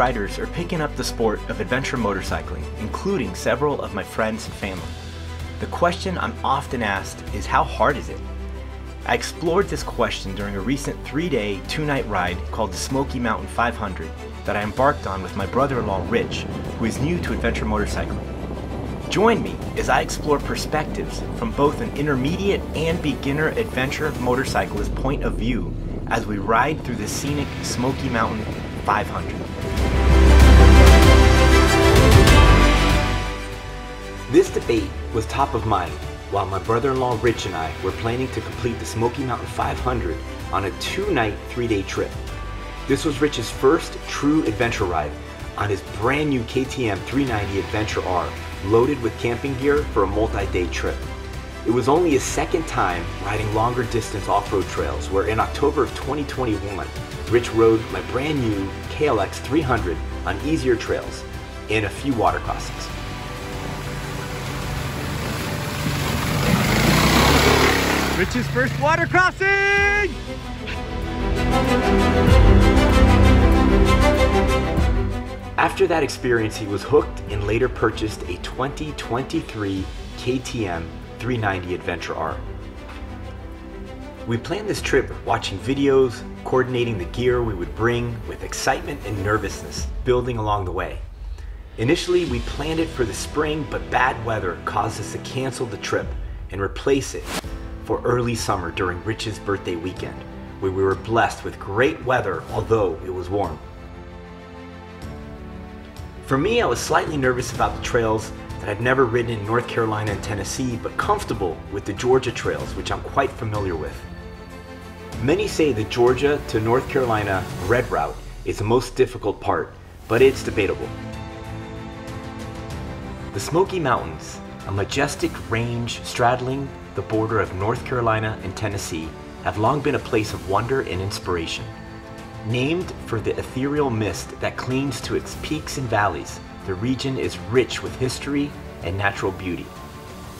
riders are picking up the sport of adventure motorcycling, including several of my friends and family. The question I'm often asked is, how hard is it? I explored this question during a recent 3-day, 2-night ride called the Smokey Mountain 500 that I embarked on with my brother-in-law Rich, who is new to adventure motorcycling. Join me as I explore perspectives from both an intermediate and beginner adventure motorcyclist point of view as we ride through the scenic Smokey Mountain 500. This debate was top of mind while my brother-in-law Rich and I were planning to complete the Smokey Mountain 500 on a 2-night, 3-day trip. This was Rich's first true adventure ride on his brand new KTM 390 Adventure R, loaded with camping gear for a multi-day trip. It was only his second time riding longer distance off-road trails, where in October of 2021, Rich rode my brand new KLX 300 on easier trails and a few water crossings. Rich's first water crossing! After that experience, he was hooked and later purchased a 2023 KTM 390 Adventure R. We planned this trip watching videos, coordinating the gear we would bring, with excitement and nervousness building along the way. Initially, we planned it for the spring, but bad weather caused us to cancel the trip and replace it for early summer during Rich's birthday weekend, where we were blessed with great weather, although it was warm. For me, I was slightly nervous about the trails that I've never ridden in North Carolina and Tennessee, but comfortable with the Georgia trails, which I'm quite familiar with. Many say the Georgia to North Carolina red route is the most difficult part, but it's debatable. The Smoky Mountains, a majestic range straddling the border of North Carolina and Tennessee, have long been a place of wonder and inspiration. Named for the ethereal mist that clings to its peaks and valleys, the region is rich with history and natural beauty.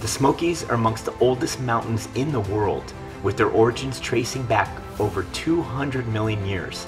The Smokies are amongst the oldest mountains in the world, with their origins tracing back over 200 million years.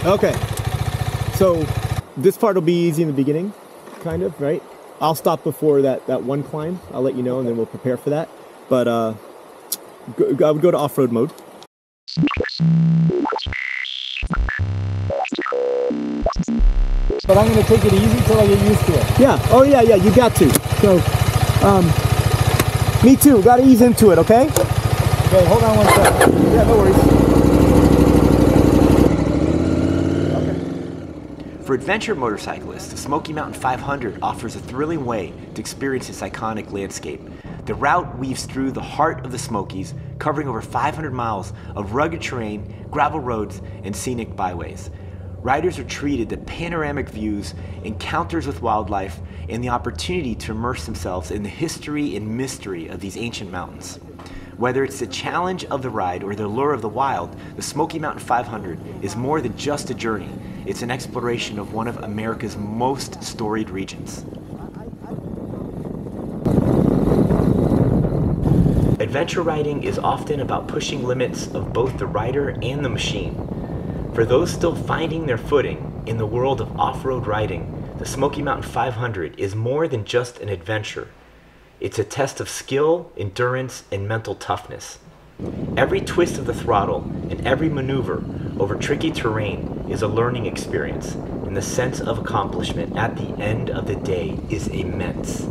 Okay, so this part will be easy in the beginning, kind of, right? I'll stop before that one climb. I'll let you know, and then we'll prepare for that. But I would go to off-road mode. But I'm going to take it easy till I get used to it. Yeah, oh yeah, you got to. So, me too, got to ease into it, okay? Okay, hold on one second. Yeah, no worries. For adventure motorcyclists, the Smokey Mountain 500 offers a thrilling way to experience its iconic landscape. The route weaves through the heart of the Smokies, covering over 500 miles of rugged terrain, gravel roads, and scenic byways. Riders are treated to panoramic views, encounters with wildlife, and the opportunity to immerse themselves in the history and mystery of these ancient mountains. Whether it's the challenge of the ride or the allure of the wild, the Smokey Mountain 500 is more than just a journey. It's an exploration of one of America's most storied regions. Adventure riding is often about pushing limits of both the rider and the machine. For those still finding their footing in the world of off-road riding, the Smokey Mountain 500 is more than just an adventure. It's a test of skill, endurance, and mental toughness. Every twist of the throttle and every maneuver over tricky terrain is a learning experience, and the sense of accomplishment at the end of the day is immense.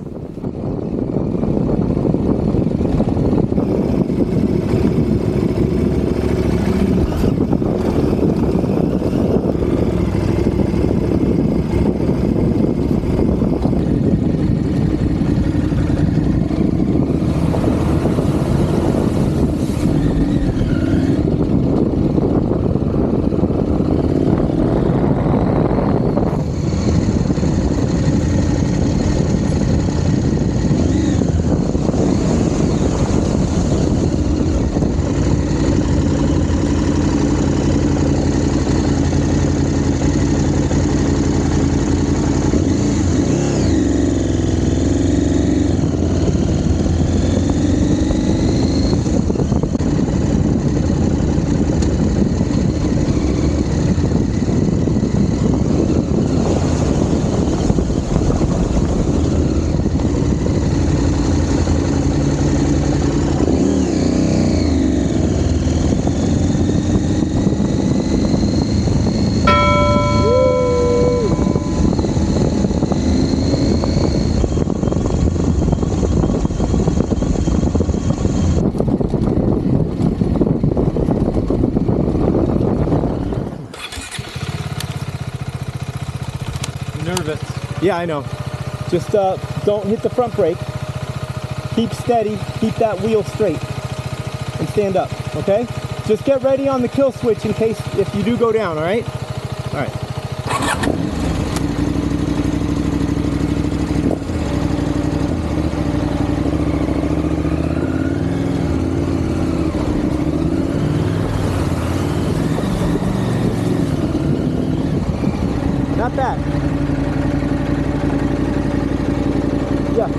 nervous. Yeah, I know. Just don't hit the front brake. Keep steady. Keep that wheel straight. And stand up, okay? Just get ready on the kill switch in case if you do go down, all right? All right. Not bad. Yeah.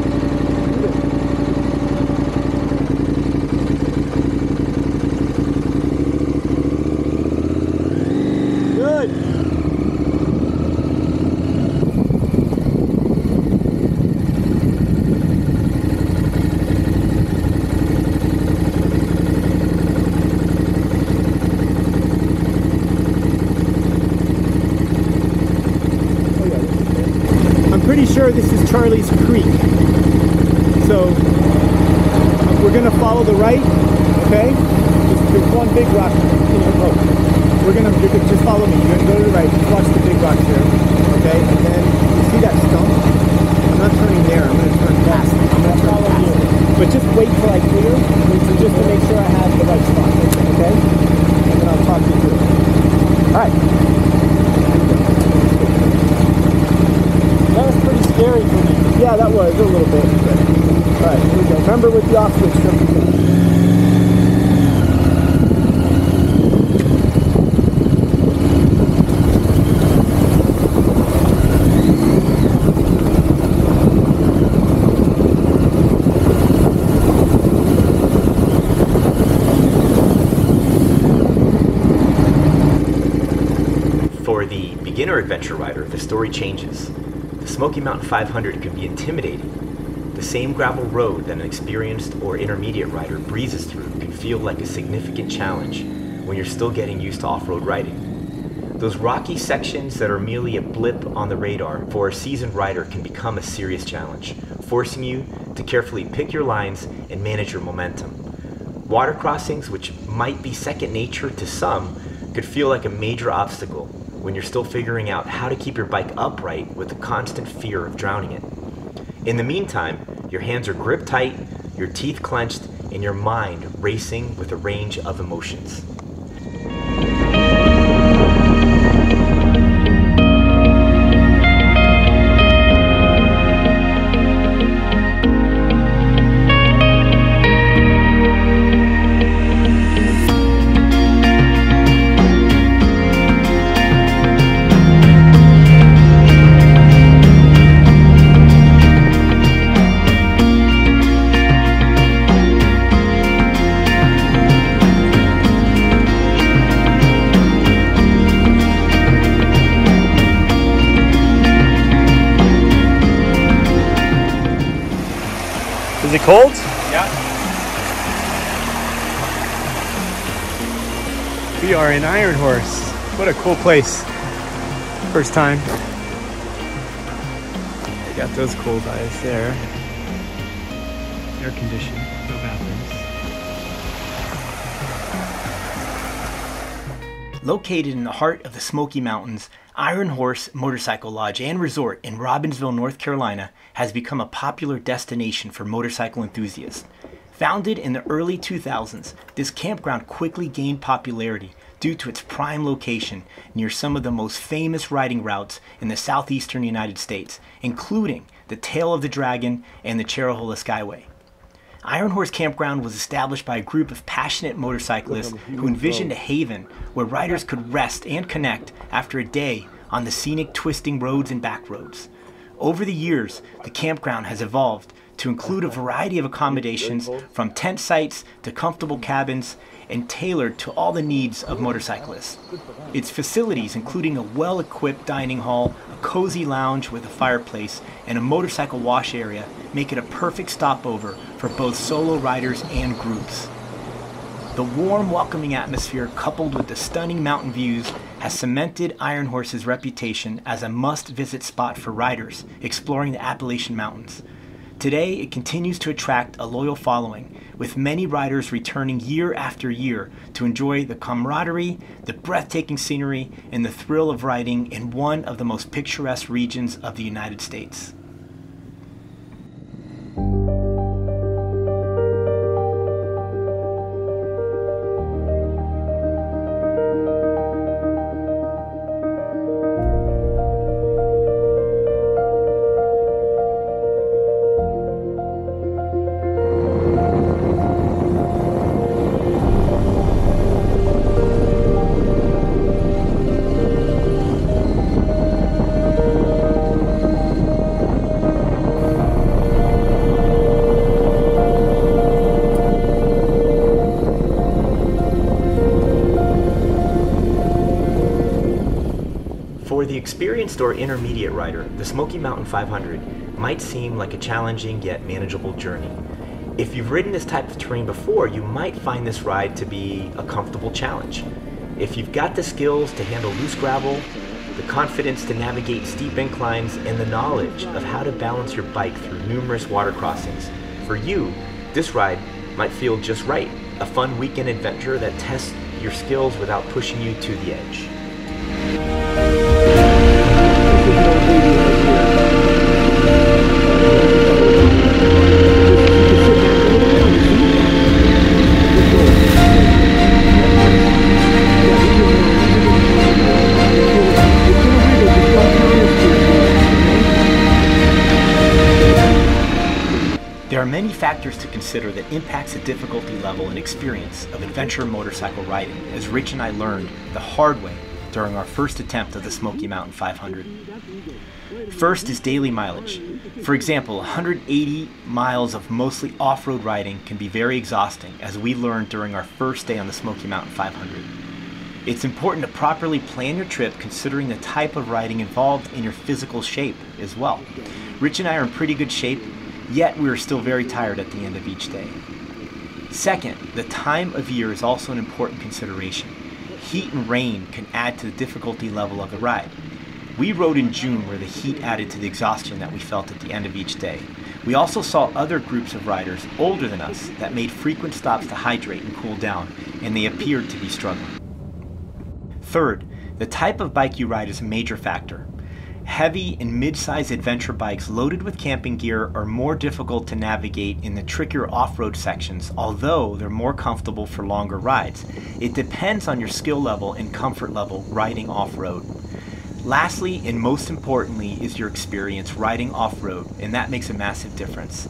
Good. I'm pretty sure this is Charlie's Creek. So we're gonna follow the right, okay? There's one big rock in your boat. You're gonna just follow me. You're gonna go to the right, just watch the big rocks here, okay? And then you see that stump? I'm not turning there, I'm gonna turn past it. I'm gonna follow you. But just wait till I clear, just to make sure I have the right spot, okay? And then I'll talk you through it. Alright. That was pretty scary for me. Yeah, that was a little bit. Alright, here we go. Remember with the off switch, just in case. For the beginner adventure rider, the story changes. The Smokey Mountain 500 can be intimidating. The same gravel road that an experienced or intermediate rider breezes through can feel like a significant challenge when you're still getting used to off-road riding. Those rocky sections that are merely a blip on the radar for a seasoned rider can become a serious challenge, forcing you to carefully pick your lines and manage your momentum. Water crossings, which might be second nature to some, could feel like a major obstacle when you're still figuring out how to keep your bike upright with the constant fear of drowning it. In the meantime, your hands are gripped tight, your teeth clenched, and your mind racing with a range of emotions. Is it cold? Yeah. We are in Iron Horse. What a cool place. First time. They got those cool guys there. Air conditioned, no bathrooms. Located in the heart of the Smoky Mountains, Iron Horse Motorcycle Lodge and Resort in Robbinsville, North Carolina has become a popular destination for motorcycle enthusiasts. Founded in the early 2000s, this campground quickly gained popularity due to its prime location near some of the most famous riding routes in the southeastern United States, including the Tail of the Dragon and the Cherahoola Skyway. Iron Horse Campground was established by a group of passionate motorcyclists who envisioned a haven where riders could rest and connect after a day on the scenic twisting roads and back roads. Over the years, the campground has evolved to include a variety of accommodations from tent sites to comfortable cabins and tailored to all the needs of motorcyclists. Its facilities, including a well-equipped dining hall, a cozy lounge with a fireplace, and a motorcycle wash area, make it a perfect stopover for both solo riders and groups. The warm, welcoming atmosphere, coupled with the stunning mountain views, has cemented Iron Horse's reputation as a must-visit spot for riders exploring the Appalachian Mountains. Today, it continues to attract a loyal following, with many riders returning year after year to enjoy the camaraderie, the breathtaking scenery, and the thrill of riding in one of the most picturesque regions of the United States. For the experienced or intermediate rider, the Smokey Mountain 500 might seem like a challenging yet manageable journey. If you've ridden this type of terrain before, you might find this ride to be a comfortable challenge. If you've got the skills to handle loose gravel, the confidence to navigate steep inclines, and the knowledge of how to balance your bike through numerous water crossings, for you, this ride might feel just right. A fun weekend adventure that tests your skills without pushing you to the edge. There are many factors to consider that impacts the difficulty level and experience of adventure motorcycle riding, as Rich and I learned the hard way during our first attempt of the Smokey Mountain 500. First is daily mileage. For example, 180 miles of mostly off-road riding can be very exhausting, as we learned during our first day on the Smokey Mountain 500. It's important to properly plan your trip considering the type of riding involved in your physical shape as well. Rich and I are in pretty good shape, yet we are still very tired at the end of each day. Second, the time of year is also an important consideration. Heat and rain can add to the difficulty level of the ride. We rode in June, where the heat added to the exhaustion that we felt at the end of each day. We also saw other groups of riders older than us that made frequent stops to hydrate and cool down, and they appeared to be struggling. Third, the type of bike you ride is a major factor. Heavy and mid-size adventure bikes loaded with camping gear are more difficult to navigate in the trickier off-road sections, although they're more comfortable for longer rides. It depends on your skill level and comfort level riding off-road. Lastly, and most importantly, is your experience riding off-road, and that makes a massive difference.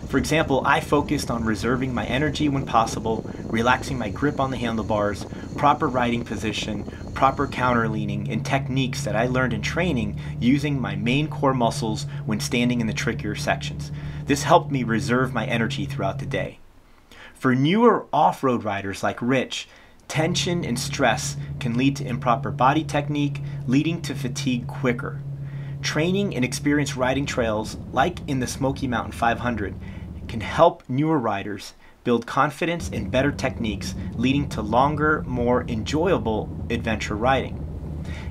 For example, I focused on reserving my energy when possible, relaxing my grip on the handlebars, proper riding position, proper counterleaning, and techniques that I learned in training using my main core muscles when standing in the trickier sections. This helped me reserve my energy throughout the day. For newer off-road riders like Rich, tension and stress can lead to improper body technique, leading to fatigue quicker. Training and experienced riding trails, like in the Smokey Mountain 500, can help newer riders build confidence and better techniques, leading to longer, more enjoyable adventure riding.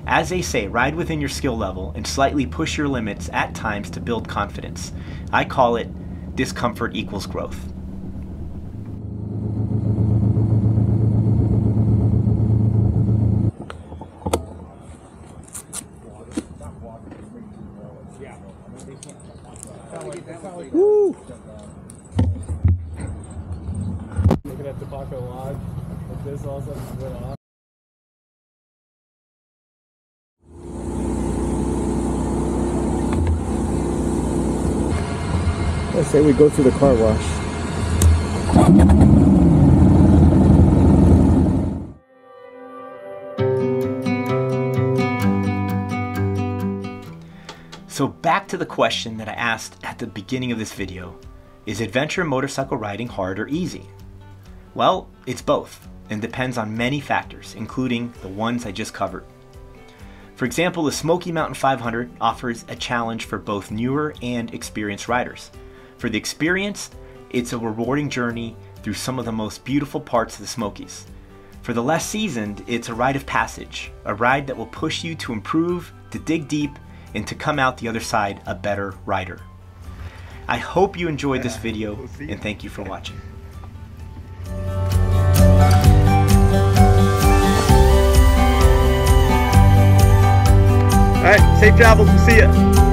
As they say, ride within your skill level and slightly push your limits at times to build confidence. I call it discomfort equals growth. Woo! Looking at the Baco log, like this all of a sudden went off. I say we go through the car wash. So back to the question that I asked at the beginning of this video. Is adventure motorcycle riding hard or easy? Well, it's both, and depends on many factors, including the ones I just covered. For example, the Smokey Mountain 500 offers a challenge for both newer and experienced riders. For the experienced, it's a rewarding journey through some of the most beautiful parts of the Smokies. For the less seasoned, it's a rite of passage, a ride that will push you to improve, to dig deep, and to come out the other side a better rider. I hope you enjoyed this video, and thank you for watching. All right, safe travels. We'll see ya.